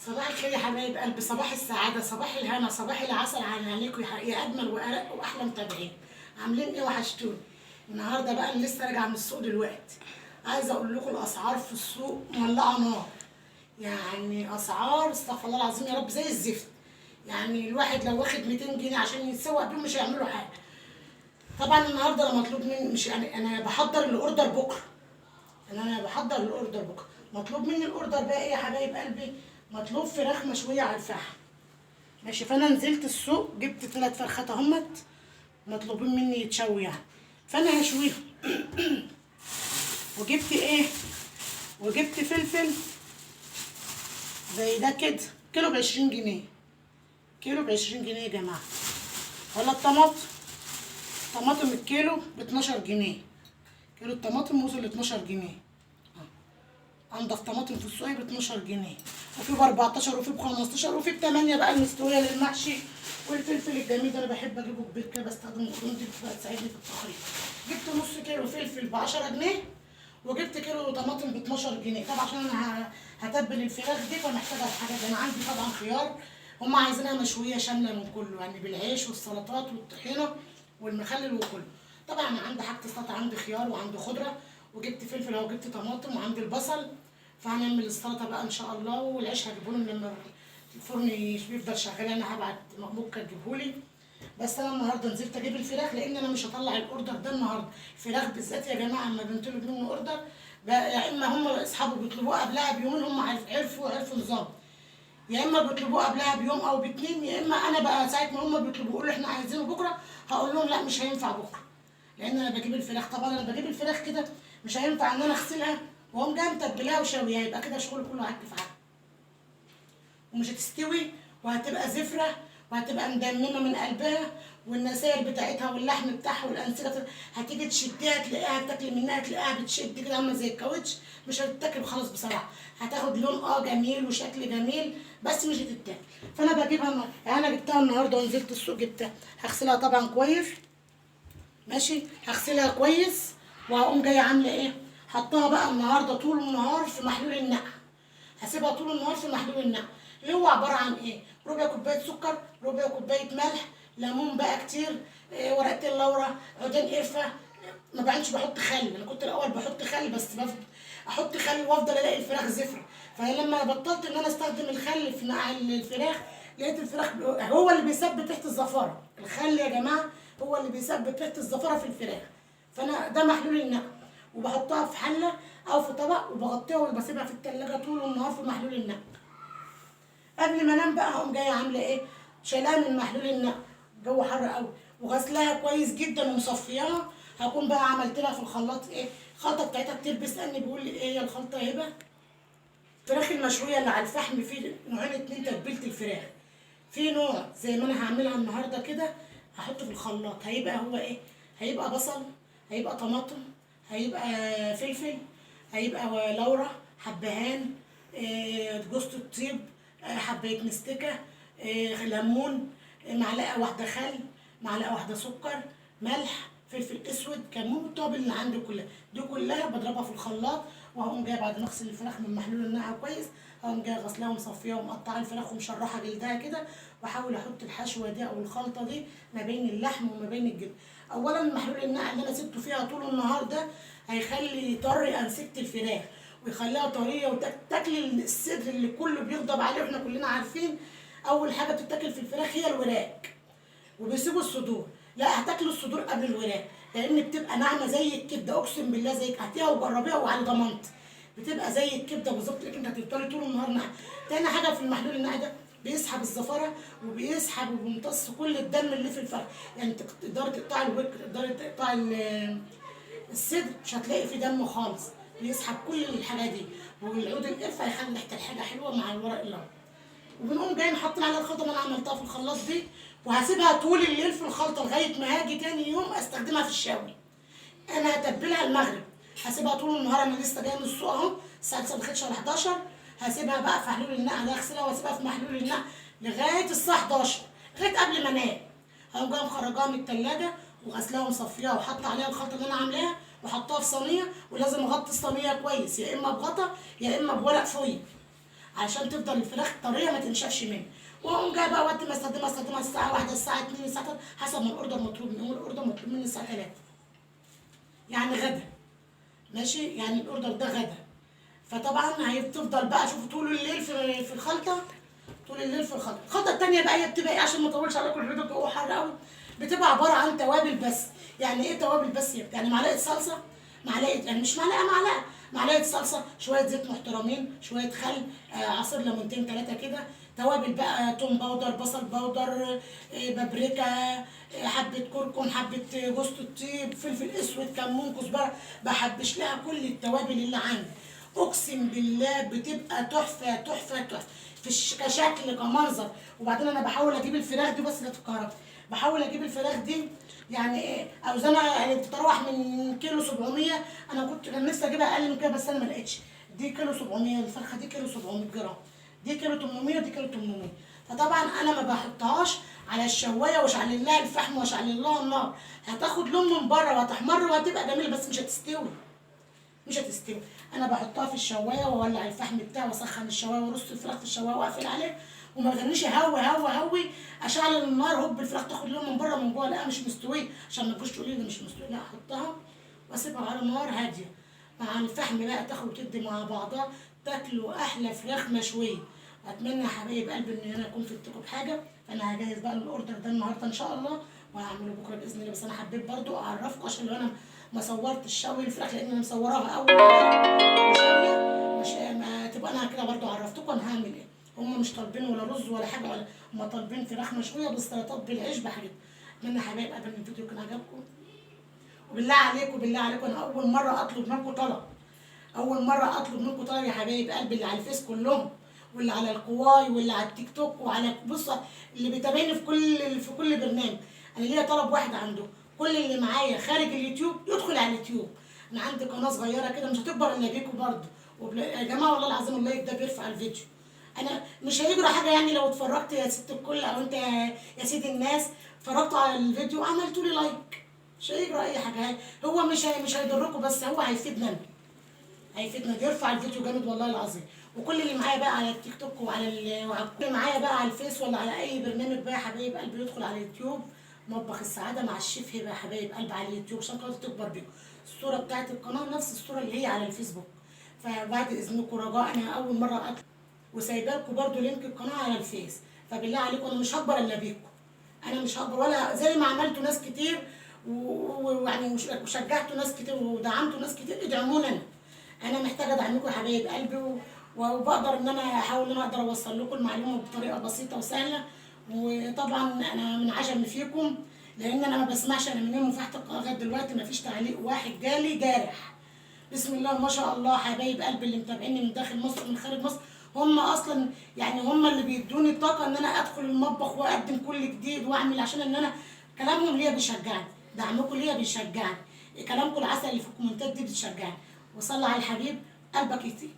صباح الخير يا حبايب قلبي، صباح السعادة، صباح الهنا، صباح العسل على عليكم يا أجمل وأرق وأحلى متابعين. عاملين إيه؟ وحشتوني. النهاردة بقى أنا لسه راجعة من السوق دلوقتي. عايزة أقول لكم الأسعار في السوق مولعة نار. يعني أسعار استغفر الله العظيم يا رب زي الزفت. يعني الواحد لو واخد 200 جنيه عشان يتسوق بيهم مش هيعملوا حاجة. طبعا النهاردة أنا مطلوب مني، مش يعني أنا بحضر الأوردر بكرة. انا بحضر الاوردر بكره. مطلوب مني الاوردر بقى ايه يا حبايب قلبي؟ مطلوب فراخ مشويه على الفحم. ماشي، فانا نزلت السوق جبت 3 فرخات اهمت مطلوبين مني يتشووا يعني. فانا هشويهم. وجبت ايه؟ وجبت فلفل زي ده كده، كيلو ب20 جنيه. كيلو ب20 جنيه يا جماعه. ولا الطماطم، طماطم الكيلو ب12 جنيه. كيلو الطماطم وصل ل12 جنيه. انضف طماطم في السوق ب 12 جنيه، وفي ب 14 وفي ب 15 وفي ب 8 بقى المستويه للمحشي. والفلفل الجميل ده انا بحب اجيبه كبير كده، بستخدم القرون دي بتبقى تساعدني في التخريط. جبت نص كيلو فلفل ب 10 جنيه، وجبت كيلو طماطم ب 12 جنيه. طبعا عشان انا هتبل الفراخ دي فمحتاجه الحاجات دي. انا عندي طبعا خيار، هم عايزينها مشويه شامله من كله يعني، بالعيش والسلطات والطحينه والمخلل وكله. طبعا انا عندي حاجه السلطه، عندي خيار وعندي خضره، وجبت فلفل اهو، جبت طماطم وعندي البصل. فهنعمل السلطه بقى ان شاء الله، والعيش هجيبهولهم لما الفرن بيفضل شغال. انا هبعت مكه تجيبهولي. بس انا النهارده نزلت اجيب الفراخ لان انا مش هطلع الاوردر ده النهارده. الفراخ بالذات يا جماعه اما بنطلب منه اوردر بقى، يا اما هم اصحابه بيطلبوه قبلها بيومين، هم عرفوا نظام، يا اما بيطلبوه قبلها بيوم او باتنين، يا اما انا بقى ساعه ما هم بيطلبوا يقولوا احنا عايزينه بكره، هقول لهم لا مش هينفع بكره. لان انا بجيب الفراخ، طبعا انا بجيب الفراخ كده مش هينفع ان انا اغسلها واقوم جايه متبلاها وشويها، يبقى كده شغل كله عك في عك، ومش هتستوي، وهتبقى زفره، وهتبقى مدممه من قلبها، والنسائل بتاعتها واللحم بتاعها والانسجه هتيجي تشديها تلاقيها تاكلي منها، تلاقيها بتشد كده عامله زي الكاوتش. مش هتتاكل خالص بصراحه. هتاخد لون جميل وشكل جميل، بس مش هتتاكل. فانا بجيبها يعني انا جبتها النهارده ونزلت السوق جبتها. هغسلها طبعا كويس. ماشي، هغسلها كويس. وهقوم جايه عامله ايه؟ حطها بقى النهارده طول النهار في محلول النقع. هسيبها طول النهار في محلول النقع، اللي هو عباره عن ايه؟ ربع كوبايه سكر، ربع كوبايه ملح، ليمون بقى كتير، ورقتين لورا، عودين قرفه. ما بعدش بحط خل. انا كنت الاول بحط خل، بس احط خل وافضل الاقي الفراخ زفره. فلما بطلت ان انا استخدم الخل في نقع الفراخ، لقيت الفراخ هو اللي بيثبت ريحه الزفاره. الخل يا جماعه هو اللي بيثبت ريحه الزفاره في الفراخ. فانا ده محلول النقع، وبحطها في حله او في طبق وبغطيها وبسيبها في التلاجة طول النهار في محلول النقع. قبل ما انام بقى هقوم جايه عامله ايه؟ شايلاها من محلول النقع، الجو حر قوي، وغسلاها كويس جدا ومصفياها. هكون بقى عملت لها في الخلاط ايه؟ الخلطه بتاعتها كتير بيسالني بيقول لي ايه هي الخلطه يا هبه؟ الفراخ المشويه اللي على الفحم في نوعين اتنين تتبيله الفراخ. في نوع زي ما انا هعملها النهارده كده، هحطه في الخلاط، هيبقى هو ايه؟ هيبقى بصل، هيبقى طماطم، هيبقى فلفل، هيبقى لورا، حبهان، جوز الطيب، حبايه مستكه، ليمون، معلقه واحده خل، معلقه واحده سكر، ملح، فلفل اسود، كمون، التوابل اللي عندي كلها دي كلها بضربها في الخلاط. وهقوم جايه بعد ما اغسل الفراخ من محلول النقع كويس، هقوم جايه غسلاها ومصفيها ومقطعه الفراخ ومشرحه جلدها كده، واحاول احط الحشوه دي او الخلطه دي ما بين اللحم وما بين الجلد. اولا محلول النقع اللي انا سبته فيها طول النهار ده هيخلي يطري انسجه الفراخ ويخليها طريه، وتاكل الصدر اللي كله بيغضب عليه واحنا كلنا عارفين اول حاجه بتتاكل في الفراخ هي الوراك، وبيسيبوا الصدور. لا، هتاكلوا الصدور قبل الوراك، لان بتبقى ناعمه زي الكبده، اقسم بالله زي هاتيها وجربيها وعلى ضمانتي بتبقى زي الكبده بالظبط، لكن انت هتفضلي طول النهار ناعمه. تاني حاجه في المحلول النقع ده بيسحب الزفره، وبيسحب وبيمتص كل الدم اللي في الفرخ. يعني انت تقدري تقطعي الورك، تقدري تقطعي الصدر مش هتلاقي فيه دم خالص، بيسحب كل الحاجه دي. والعود القرفه هيخلي ريحه الحاجه حلوه مع الورق اللورا. وبنقوم جايين حاطين عليها الخلطه اللي انا عملتها في الخلاط دي، وهسيبها طول الليل في الخلطه لغايه ما هاجي تاني يوم استخدمها في الشاوي. انا هتبلها المغرب، هسيبها طول النهار. انا لسه جايه من السوق اهو، الساعه 9 ما دخلتش على 11. هسيبها بقى في محلول النقع ده، اغسلها واسيبها في محلول النقع لغايه الساعه 11، لغايه قبل ما انام. هقوم جايه مخرجاها من التلاجة وغسلاها ومصفياها وحاطه عليها الخلطه اللي انا عاملاها، وحطها في صينيه. ولازم اغطي الصينيه كويس، يا اما بغطا يا اما بورق فويل، علشان تفضل الفراخ طريه ما تنشفش مني. واقوم جايه بقى وقت ما استخدمها الساعه 1 الساعه 2 الساعه 3 حسب ما الاوردر مطلوب مني. هو الاوردر مطلوب مني الساعه 3 يعني غدا، ماشي، يعني الاوردر ده غدا. فطبعا هتفضل بقى شوفوا طول الليل في الخلطه، طول الليل في الخلطه. الخلطه التانيه بقى هي بتبقى ايه عشان ما اطولش عليكم الفيديو الجو حر قوي، بتبقى عباره عن توابل بس. يعني ايه توابل بس؟ يعني معلقه صلصه، معلقه يعني مش معلقه، معلقه صلصه، شويه زيت محترمين، شويه خل، عصير ليمونتين ثلاثه كده. توابل بقى توم باودر، بصل باودر، بابريكا، حبه كركم، حبه جوز الطيب، فلفل اسود، كمون، كزبره. بحبش لها كل التوابل اللي عندي. اقسم بالله بتبقى تحفه تحفه تحفه كشكل كمنظر. وبعدين انا بحاول اجيب الفراخ دي بس لا تتكهرب، بحاول اجيب الفراخ دي يعني ايه اوزانها يعني بتتراوح من كيلو 700. انا كان نفسي اجيبها اقل من كده بس انا ما لقيتش. دي كيلو 700 الفرخه، دي كيلو 700 جرام، دي كيلو 800، دي كيلو 800. فطبعا انا ما بحطهاش على الشوايه واشعل لها الفحم واشعل لها النار، هتاخد لون من بره وهتحمر وهتبقى جميله بس مش هتستوي، مش هتستوي. انا بحطها في الشوايه واولع الفحم بتاعي واسخن الشوايه وارص الفراخ في الشوايه واقفل عليه وما بتنيش هوي اشعل النار هوب الفراخ تاخد لون من بره من جوه لا مش مستويه، عشان ما تجوش تقولي لي مش مستويه. لا، احطها واسيبها على نار هاديه مع الفحم بقى تاخد وتدي مع بعضها، تاكلوا احلى فراخ مشويه. اتمنى يا حبايب قلبي ان انا اكون فدتكم بحاجه. فانا هجهز بقى الاوردر ده النهارده ان شاء الله وهعمله بكره باذن الله. بس انا حبيت برضو اعرفكم عشان لو انا ما صورتش شوي الفراخ لان انا مصوراها اول مره وشاويه مش ما تبقى انا كده برضو عرفتكم انا هعمل ايه. هم مش طالبين ولا رز ولا حاجه، ولا هم طالبين فراخ مشويه بالسلطات بالعيش بحاجات. اتمنى يا حبايب قبل الفيديو يكون عجبكم. وبالله عليكم بالله عليكم انا اول مره اطلب منكم طلب، اول مره اطلب منكم طلب يا حبايب قلبي اللي على الفيس كلهم واللي على القواي واللي على التيك توك وعلى بص اللي بيتابعني في كل برنامج. انا ليا طلب واحد عنده، كل اللي معايا خارج اليوتيوب يدخل على اليوتيوب. انا عندي قناه صغيره كده مش هتكبر الا بيكم برضه. يا جماعه والله العظيم اللايك ده بيرفع الفيديو. انا مش هيجرى حاجه يعني لو اتفرجت يا ست الكل او انت يا سيد الناس اتفرجتوا على الفيديو وعملتوا لي لايك، مش هيجرى اي حاجه. هو مش هيضركم بس هو هيفيدنا انتوا، هيفيدنا بيرفع الفيديو جامد والله العظيم. وكل اللي معايا بقى على التيك توك وعلى كل اللي معايا بقى على الفيس ولا على اي برنامج بقى يا حبايب قلبي يدخل على اليوتيوب مطبخ السعاده مع الشيف هبه يا حبايب قلبي على اليوتيوب عشان قناتي تكبر بيكم. الصوره بتاعت القناه نفس الصوره اللي هي على الفيسبوك. فبعد اذنكم رجاء انا اول مره اطلع وسايبه لكم برده لينك القناه على الفيس. فبالله عليكم انا مش هكبر الا بيكم، انا مش هكبر ولا زي ما عملتوا ناس كتير ويعني وشجعتوا ناس كتير ودعمتوا ناس كتير. ادعمونا انا محتاجه ادعمكم يا حبايب قلبي وبقدر ان انا احاول ان انا اقدر اوصل لكم المعلومه بطريقه بسيطه وسهله. وطبعا انا من عجب فيكم لان انا ما بسمعش، انا من يوم ما فتحت القناه لغايه دلوقتي ما فيش تعليق واحد جالي جارح. بسم الله ما شاء الله حبايب قلبي اللي متابعيني من داخل مصر ومن خارج مصر هم اصلا يعني هم اللي بيدوني الطاقه ان انا ادخل المطبخ واقدم كل جديد واعمل عشان ان انا كلامهم ليا بيشجعني، دعمكم ليا بيشجعني، كلامكم العسل اللي في الكومنتات دي بتشجعني. وصلى على الحبيب قلبك يطيب.